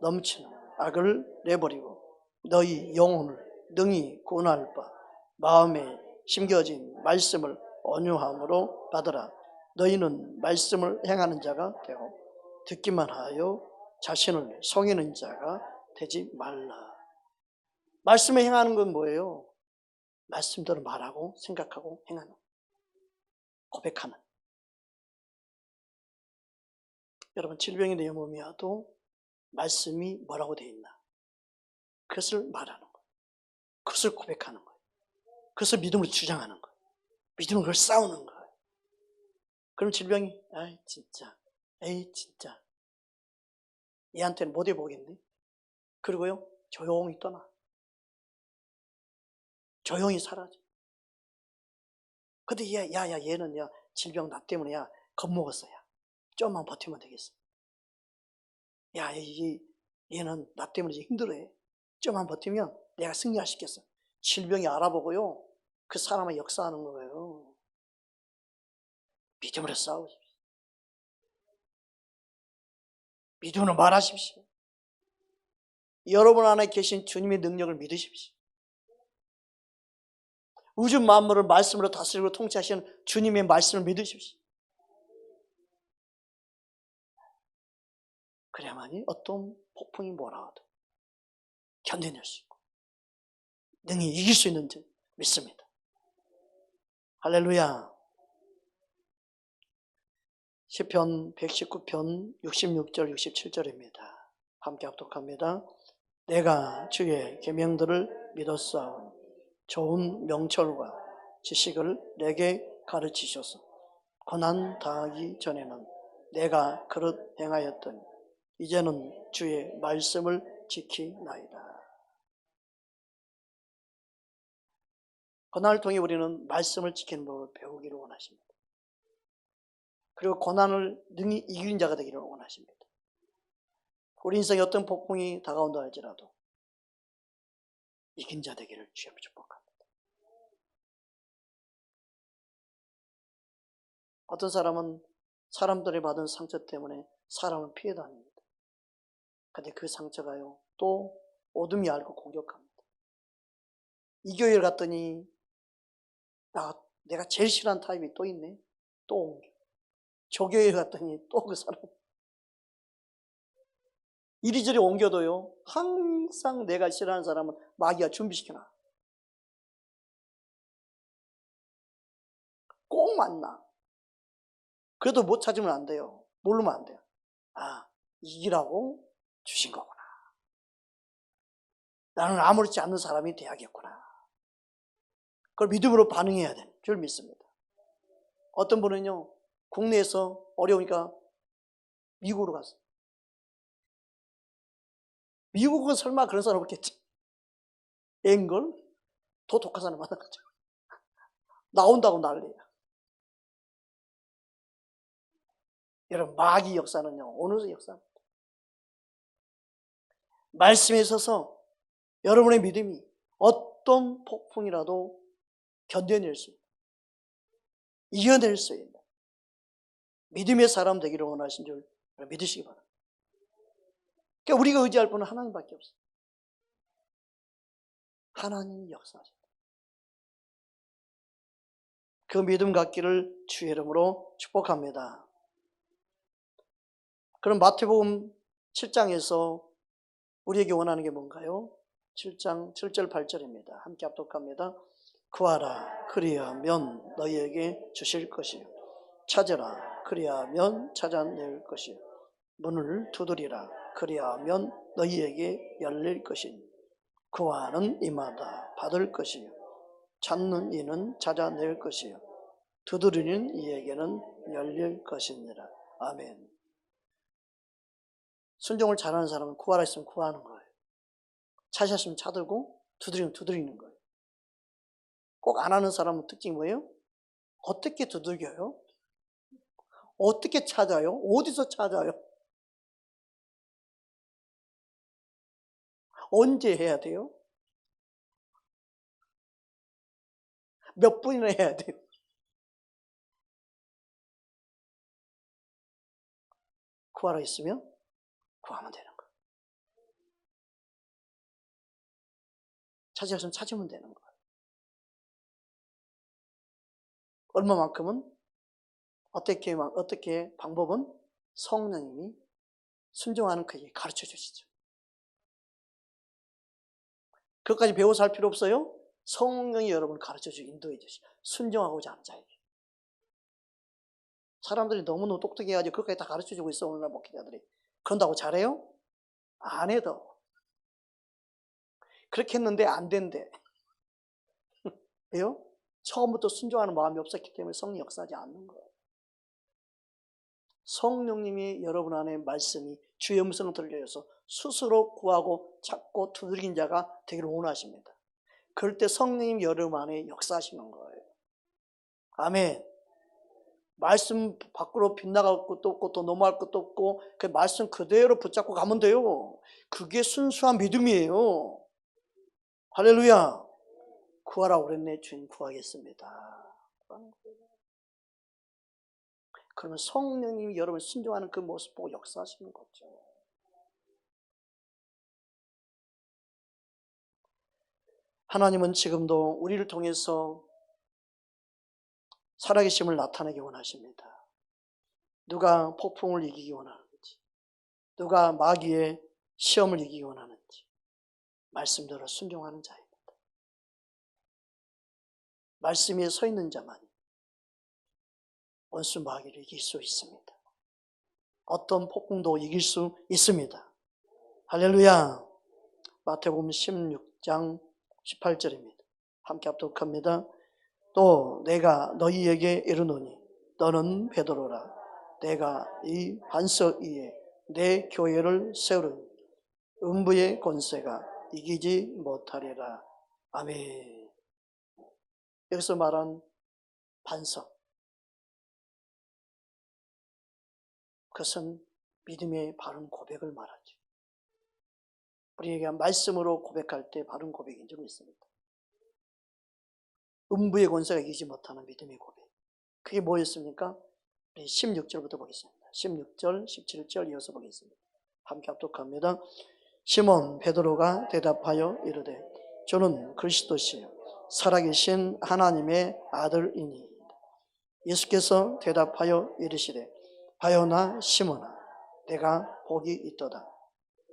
넘치는 악을 내버리고 너희 영혼을 능히 구원할 바 마음에 심겨진 말씀을 온유함으로 받으라. 너희는 말씀을 행하는 자가 되고 듣기만 하여 자신을 속이는 자가 되지 말라. 말씀을 행하는 건 뭐예요? 말씀대로 말하고 생각하고 행하는, 고백하는. 여러분, 질병이 내 몸이 와도 말씀이 뭐라고 되어 있나? 그것을 말하는 거예요. 그것을 고백하는 거예요. 그것을 믿음으로 주장하는 거예요. 믿음으로 그걸 싸우는 거예요. 그럼 질병이 아이 진짜, 에이 진짜 얘한테는 못 해보겠네. 그리고요 조용히 떠나. 조용히 사라져. 근데 야야 얘는 야 질병 나 때문에 야 겁먹었어. 야 좀만 버티면 되겠어. 야 얘는 나 때문에 힘들어해. 좀만 버티면 내가 승리시켰어. 질병이 알아보고요 그 사람을 역사하는 거예요. 믿음으로 싸우십시오. 믿음으로 말하십시오. 여러분 안에 계신 주님의 능력을 믿으십시오. 우주 만물을 말씀으로 다스리고 통치하시는 주님의 말씀을 믿으십시오. 그래야만이 어떤 폭풍이 뭐라 하도 견뎌낼 수 있고 능히 이길 수 있는 줄 믿습니다. 할렐루야. 시편 119편 66절 67절입니다. 함께 합독합니다. 내가 주의 계명들을 믿었사오니 좋은 명철과 지식을 내게 가르치셔서 고난 당하기 전에는 내가 그릇 행하였더니 이제는 주의 말씀을 지키나이다. 고난을 통해 우리는 말씀을 지키는 법을 배우기를 원하십니다. 그리고 고난을 능히 이기는 자가 되기를 원하십니다. 우리 인생에 어떤 폭풍이 다가온다 할지라도 이긴 자 되기를 주여 축복합니다. 어떤 사람은 사람들이 받은 상처 때문에 사람을 피해 다닙니다. 근데 그 상처가요 또 어둠이 알고 공격합니다. 이 교회를 갔더니 내가 제일 싫어하는 타입이 또 있네. 또 옮겨. 저 교회에 갔더니 또 그 사람 이리저리 옮겨도요 항상 내가 싫어하는 사람은 마귀가 준비시켜놔. 꼭 만나. 그래도 못 찾으면 안 돼요. 모르면 안 돼요. 아, 이기라고 주신 거구나. 나는 아무렇지 않는 사람이 돼야겠구나. 그걸 믿음으로 반응해야 되는 줄 믿습니다. 어떤 분은요 국내에서 어려우니까 미국으로 갔어요. 미국은 설마 그런 사람 없겠지. 앵걸 더 독한 사람 만나가지고 나온다고 난리야. 여러분 마귀 역사는요 어느 역사입니다. 말씀에 있어서 여러분의 믿음이 어떤 폭풍이라도 견뎌낼 수 있는, 이겨낼 수 있는 믿음의 사람 되기를 원하신 줄 믿으시기 바랍니다. 그러니까 우리가 의지할 분은 하나님밖에 없어요. 하나님이 역사하십니다. 그 믿음 갖기를 주의 이름으로 축복합니다. 그럼 마태복음 7장에서 우리에게 원하는 게 뭔가요? 7장 7절 8절입니다. 함께 합독합니다. 구하라 그리하면 너희에게 주실 것이요 찾으라 그리하면 찾아낼 것이요 문을 두드리라 그리하면 너희에게 열릴 것이니 구하는 이마다 받을 것이요 찾는 이는 찾아낼 것이요 두드리는 이에게는 열릴 것이니라. 아멘. 순종을 잘하는 사람은 구하라 했으면 구하는 거예요. 찾으셨으면 찾고 두드리면 두드리는 거예요. 꼭 안 하는 사람은 특징이 뭐예요? 어떻게 두들겨요? 어떻게 찾아요? 어디서 찾아요? 언제 해야 돼요? 몇 분이나 해야 돼요? 구하라 했으면 구하면 되는 거예요. 찾으셨으면 찾으면 되는 거예요. 얼마만큼은 어떻게 방법은 성령님이 순종하는 그에게 가르쳐 주시죠. 그것까지 배워서 할 필요 없어요. 성령이 여러분을 가르쳐 주고 인도해 주시죠. 순종하고자 하는 자에게. 사람들이 너무너무 똑똑해가지고 그것까지 다 가르쳐주고 있어, 오늘날 목회자들이. 그런다고 잘해요? 안 해도. 그렇게 했는데 안 된대. 왜요? 처음부터 순종하는 마음이 없었기 때문에 성령 역사하지 않는 거예요. 성령님이 여러분 안에 말씀이 주의 음성을 들려서 스스로 구하고 찾고 두드린 자가 되기를 원하십니다. 그럴 때 성령님 여러분 안에 역사하시는 거예요. 아멘. 말씀 밖으로 빗나갈 것도 없고 또 넘어갈 것도 없고 그 말씀 그대로 붙잡고 가면 돼요. 그게 순수한 믿음이에요. 할렐루야. 구하라고 그랬네. 주님 구하겠습니다. 그러면 성령님이 여러분 순종하는 그 모습 보고 역사하시는 거죠. 하나님은 지금도 우리를 통해서 살아계심을 나타내기 원하십니다. 누가 폭풍을 이기기 원하는지, 누가 마귀의 시험을 이기기 원하는지 말씀대로 순종하는 자입니다. 말씀 위에 서 있는 자만이 원수 마귀를 이길 수 있습니다. 어떤 폭풍도 이길 수 있습니다. 할렐루야. 마태복음 16장 18절입니다. 함께 합독합니다. 또 내가 너희에게 이르노니 너는 베드로라. 내가 이 반석 위에 내 교회를 세우리니 음부의 권세가 이기지 못하리라. 아멘. 여기서 말한 반석, 그것은 믿음의 바른 고백을 말하죠. 우리에게 말씀으로 고백할 때 바른 고백인 줄 믿습니다. 음부의 권세가 이기지 못하는 믿음의 고백. 그게 뭐였습니까? 우리 16절부터 보겠습니다. 16절, 17절 이어서 보겠습니다. 함께 합독합니다. 시몬 베드로가 대답하여 이르되 저는 그리스도시요 살아계신 하나님의 아들이니. 예수께서 대답하여 이르시되 바요나 시몬아 내가 복이 있도다.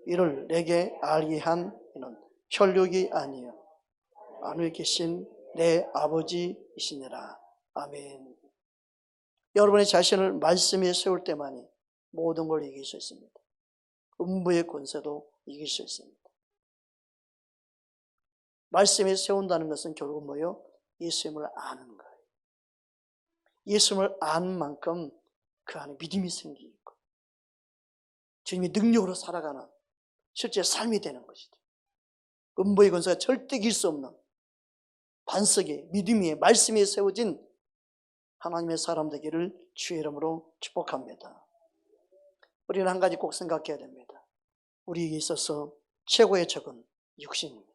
이를 내게 알게 한 이는 혈육이 아니요 하늘에 계신 내 아버지이시니라. 아멘. 여러분의 자신을 말씀에 세울 때만이 모든 걸 이길 수 있습니다. 음부의 권세도 이길 수 있습니다. 말씀에 세운다는 것은 결국 뭐예요? 예수님을 아는 거예요. 예수님을 아는 만큼 그 안에 믿음이 생기고 주님의 능력으로 살아가는 실제 삶이 되는 것이죠. 음부의 권세가 절대 이길 수 없는 반석에 믿음이 말씀에 세워진 하나님의 사람 되기를 주의 이름으로 축복합니다. 우리는 한 가지 꼭 생각해야 됩니다. 우리에게 있어서 최고의 적은 육신입니다.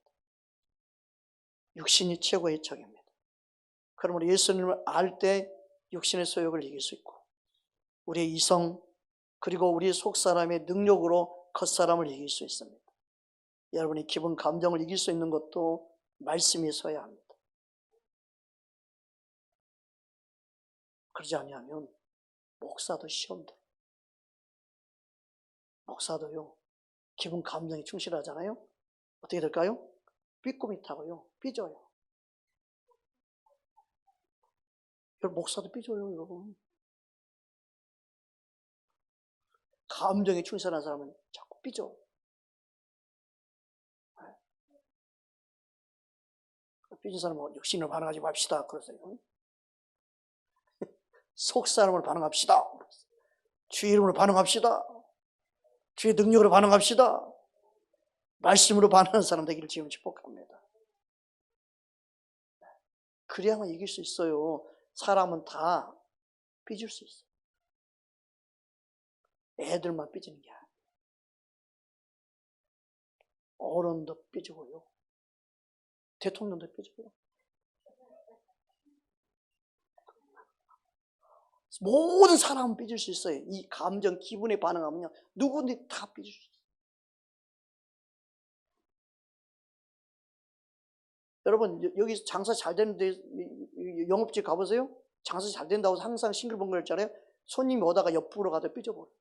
육신이 최고의 적입니다. 그러므로 예수님을 알 때 육신의 소욕을 이길 수 있고 우리의 이성 그리고 우리의 속사람의 능력으로 겉사람을 이길 수 있습니다. 여러분이 기분 감정을 이길 수 있는 것도 말씀에 서야 합니다. 그러지 아니하면 목사도 시험 들어요. 목사도요 기분 감정에 충실하잖아요. 어떻게 될까요? 삐꿈이 타고요 삐져요. 여러분 목사도 삐져요. 여러분 감정에 충실한 사람은 자꾸 삐져. 삐진 사람은 육신으로 반응하지 맙시다 그러세요. 속사람으로 반응합시다. 주의 이름으로 반응합시다. 주의 능력으로 반응합시다. 말씀으로 반응하는 사람 되기를 지금 축복합니다. 그래야만 이길 수 있어요. 사람은 다 삐질 수 있어요. 애들만 삐지는 게 아니에요. 어른도 삐지고요. 대통령도 삐지고요. 모든 사람은 삐질 수 있어요. 이 감정, 기분에 반응하면요. 누구든지 다 삐질 수 있어요. 여러분 여기 장사 잘 되는데 영업직 가보세요. 장사 잘 된다고 항상 싱글벙글 했잖아요. 손님이 오다가 옆으로 가다 삐져버려요.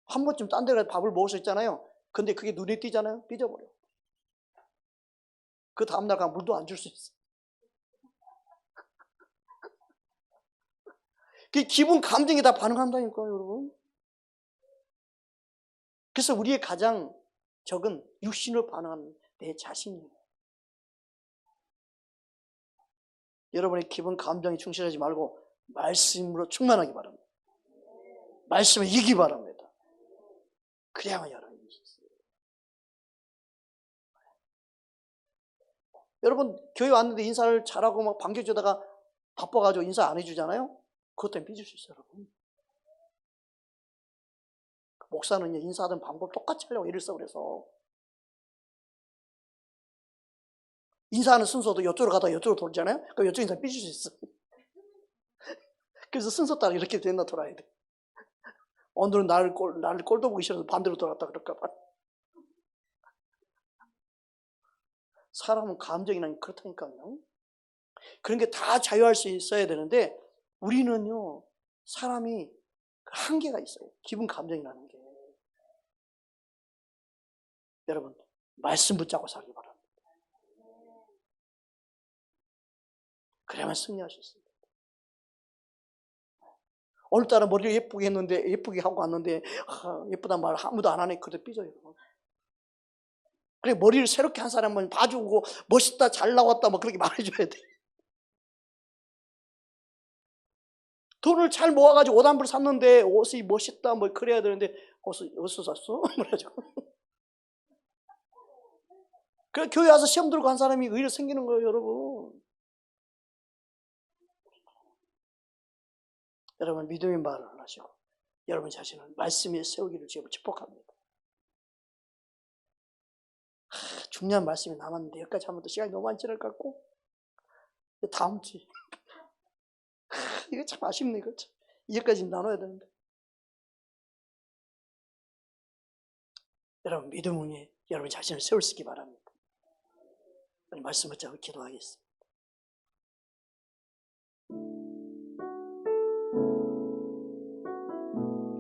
한 번쯤 딴 데 가서 밥을 먹을 수 있잖아요. 근데 그게 눈에 띄잖아요. 삐져버려. 그 다음날 가면 물도 안 줄 수 있어요. 그 기분, 감정이 다 반응한다니까요, 여러분. 그래서 우리의 가장 적은 육신으로 반응하는 내 자신이에요. 여러분의 기분, 감정에 충실하지 말고 말씀으로 충만하기 바랍니다. 말씀을 이기기 바랍니다. 그래야만 여러분이 있어요. 여러분 교회 왔는데 인사를 잘하고 막 반겨주다가 바빠가지고 인사 안 해주잖아요. 그것 때문에 삐질 수 있어요, 여러분. 목사는 인사하던 방법 똑같이 하려고 애를 써. 그래서 인사하는 순서도 이쪽으로 가다가 이쪽으로 돌잖아요. 그럼 이쪽 인사 삐질 수 있어. 그래서 순서 따라 이렇게 됐나 돌아야 돼. 오늘은 나를 꼴도 보기 싫어서 반대로 돌았다 그럴까 봐. 사람은 감정이나 그렇다니까요. 그런 게 다 자유할 수 있어야 되는데 우리는요, 사람이 한계가 있어요. 기분, 감정이라는 게. 여러분, 말씀 붙잡고 살기 바랍니다. 그래야만 승리할 수 있습니다. 오늘따라 머리를 예쁘게 했는데, 예쁘게 하고 왔는데, 예쁘단 말 아무도 안 하네. 그래도 삐져요. 그래, 머리를 새롭게 한 사람은 봐주고, 멋있다, 잘 나왔다, 뭐 그렇게 말해줘야 돼. 돈을 잘 모아가지고 옷 한 벌 샀는데, 옷이 멋있다, 뭐 그래야 되는데, 옷을 어디서 샀어? 그래가지고. 그래, 교회 와서 시험 들고 간 사람이 의외로 생기는 거예요, 여러분. 여러분, 믿음의 말을 하시고 여러분 자신을 말씀에 세우기를 주여 축복합니다. 중요한 말씀이 남았는데 여기까지 하면 또 시간이 너무 많이 지날 것 같고, 다음 주에 이거 참 아쉽네. 이거 참 이제까지 나눠야 되는데. 여러분, 믿음 위에 여러분 자신을 세울 수 있기 바랍니다. 말씀 붙잡고 기도하겠습니다.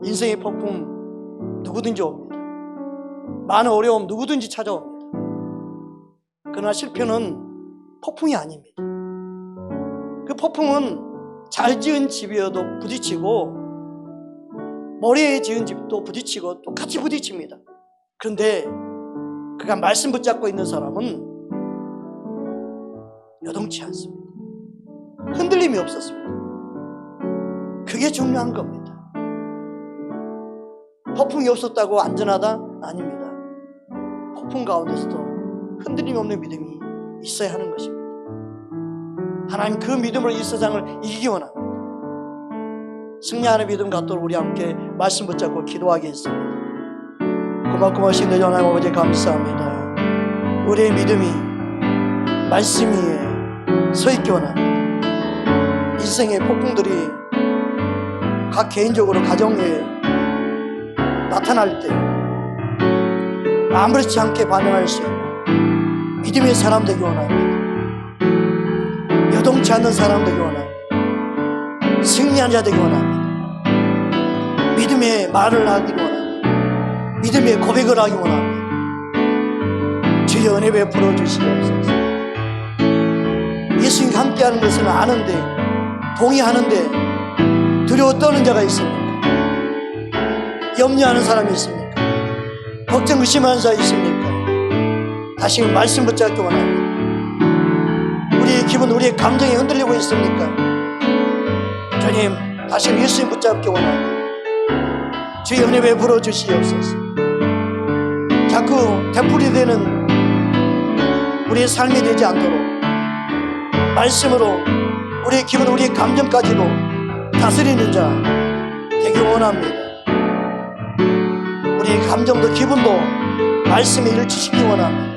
인생의 폭풍 누구든지 옵니다. 많은 어려움 누구든지 찾아옵니다. 그러나 실패는 폭풍이 아닙니다. 그 폭풍은 잘 지은 집이어도 부딪히고 머리에 지은 집도 부딪히고 똑같이 부딪힙니다. 그런데 그가 말씀 붙잡고 있는 사람은 여동치 않습니다. 흔들림이 없었습니다. 그게 중요한 겁니다. 폭풍이 없었다고 안전하다? 아닙니다. 폭풍 가운데서도 흔들림이 없는 믿음이 있어야 하는 것입니다. 하나님 그 믿음으로 이 세상을 이기기 원합니다. 승리하는 믿음 갖도록 우리 함께 말씀 붙잡고 기도하겠습니다. 고맙신 내 하나님 아버지 감사합니다. 우리의 믿음이 말씀 위에 서 있기 원합니다. 인생의 폭풍들이 각 개인적으로 가정에 나타날 때 아무렇지 않게 반응할 수 있는 믿음의 사람 되기 원합니다. 여동치 않는 사람 되기 원합니다. 승리한 자 되기 원합니다. 믿음의 말을 하기 원합니다. 믿음의 고백을 하기 원합니다. 주의 은혜 베풀어 주시옵소서. 예수님과 함께하는 것은 아는데, 동의하는데 두려워 떠는 자가 있습니까? 염려하는 사람이 있습니까? 걱정 의심하는 자 있습니까? 다시 말씀 붙잡기 원합니다. 우리의 기분, 우리의 감정이 흔들리고 있습니까? 주님, 다시 예수님 붙잡기 원합니다. 주의 은혜 베풀어 주시옵소서. 자꾸 되풀이 되는 우리의 삶이 되지 않도록 말씀으로 우리의 기분, 우리의 감정까지도 다스리는 자 되기 원합니다. 우리의 감정도 기분도 말씀에 일치시기 원합니다.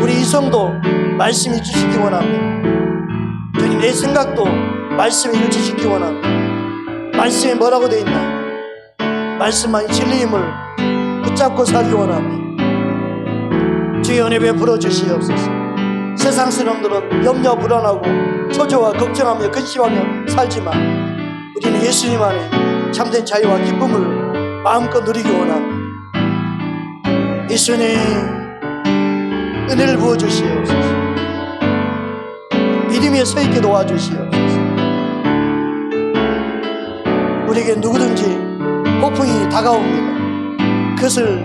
우리 이성도 말씀에 일치시기 원합니다. 주님, 내 생각도 말씀에 일치시기 원합니다. 말씀에 뭐라고 되어 있나? 말씀만이 진리임을 붙잡고 살기 원합니다. 주의 은혜 베풀어 주시옵소서. 세상 사람들은 염려 불안하고 초조와 걱정하며 근심하며 살지만 우리는 예수님 안에 참된 자유와 기쁨을 마음껏 누리기 원합니다. 예수님, 은혜를 부어주시옵소서. 믿음에 서 있게 도와주시옵소서. 우리에게 누구든지 폭풍이 다가옵니다. 그것을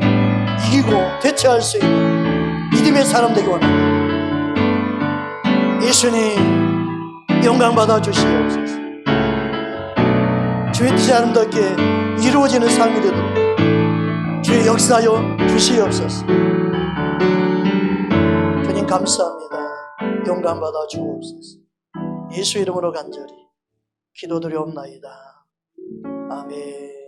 이기고 대처할 수 있는 믿음의 사람 되기 원합니다. 예수님 영광 받아 주시옵소서. 주의 뜻이 아름답게 이루어지는 삶이 되도록 주의 역사하여 주시옵소서. 주님 감사합니다. 영광 받아 주옵소서. 예수 이름으로 간절히 기도드리옵나이다. 아멘.